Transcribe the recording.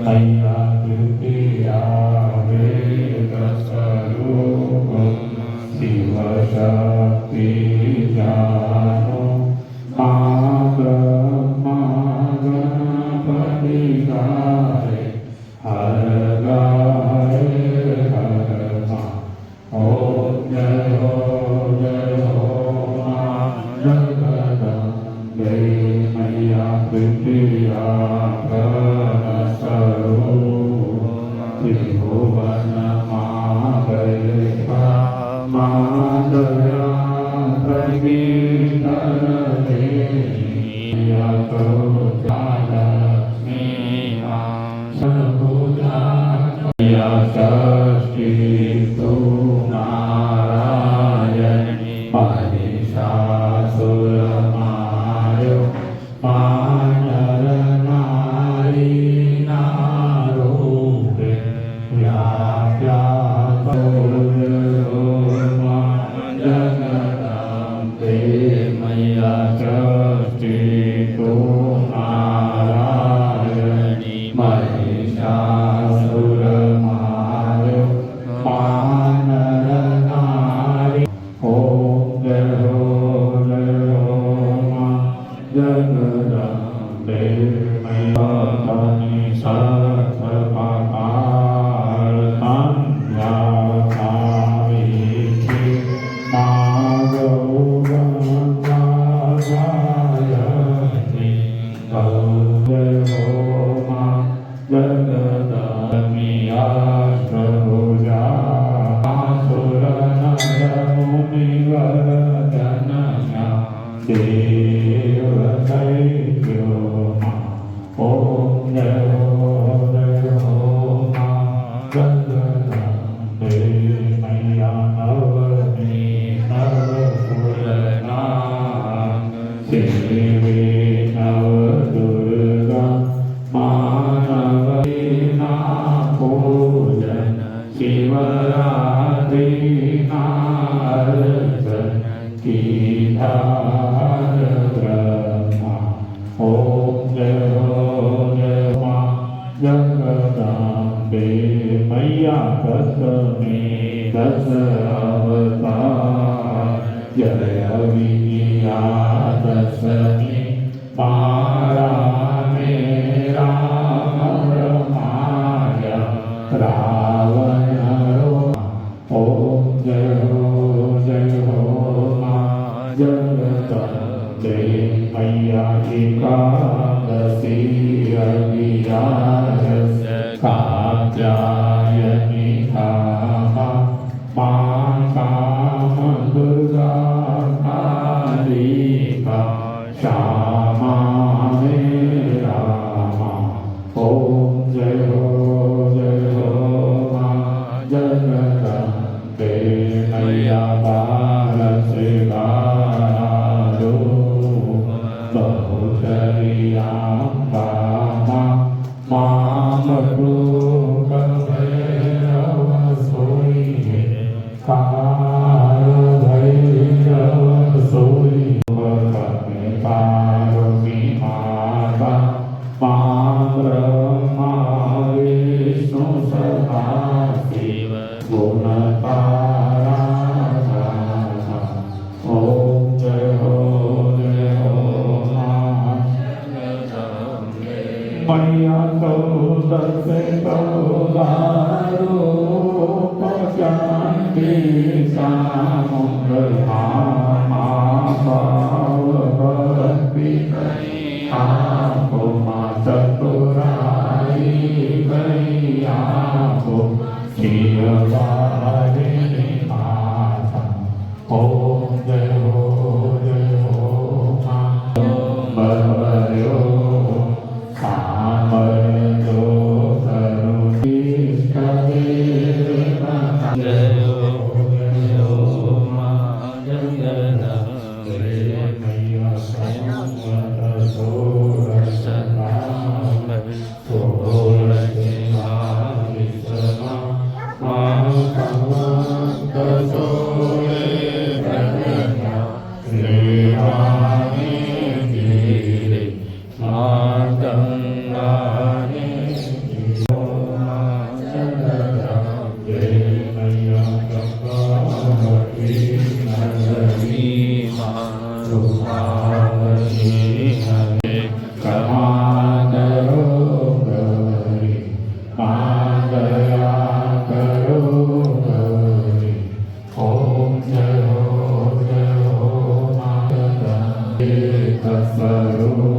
मय्या तृतीया वेदस्वरूपं शिवशक्ति जानो मा ब्रह्मा गणपति गाये हर गाये हर मा ओम जय हो मा जगदम्बे मैया तृतीया त्रिभुवन मादया प्रगीतरे लक्ष्मी सर्वभूता षष्ठी तु नारायणी महिषासुरमार्यो मानर नारी नारूपे व्याप्या जगदम्बे मैया षष्ठी तु नारायणी महिषासुरमार्यो मानर नारी ओम जय हो मा जगदम्बे मैया सत्पाकार संध्याकारिणी मा गौरंगा गायत्री जय हो मा जगदम्बे अष्टभुजा सुरनरमुनिवरदनया देवदैत्यो मा ओम जय हो मा जगदम्बे मैया नवमी नवकुलनाम देवी नवदुर्गा मानवीना पूजन शिवरात्रि नारजन कीधार ब्रह्मा ओम जय हो मा जगदम्बे मैया दशमी दश अवतार जय विजया दशमी मारा मेरा माया रावण ओम जय हो मा जगदम्बे मैया एकादशी अगियारस कात्यायनी कामा मां काम दुर्गा कालिका श्यामा मेरा मा ओम जय हो मा जगदम्बे मैया बालसिकारो बहुचर्याम्बा मामृगभैरव सोयि कालभैरव सोयि पार्वती माता मां ब्रह्मा विष्णु सदा शिव गुणतारा ओम जय हो मैया तो दस कौदारो पचांती सामुंगल मामा भाव भक्ति आपको माँ चतुराई गई आपको शिववारी माता ओम जय हो माँ बरयो सामयो करुणिष्ठ देव जय हो माँ जगदम्बे मैया संवत सोरसनाम सोरसिमा विश्वमा मां भगवत सोरे प्रज्ञा श्रीवाणी धीरे मां गंगाने สสะรู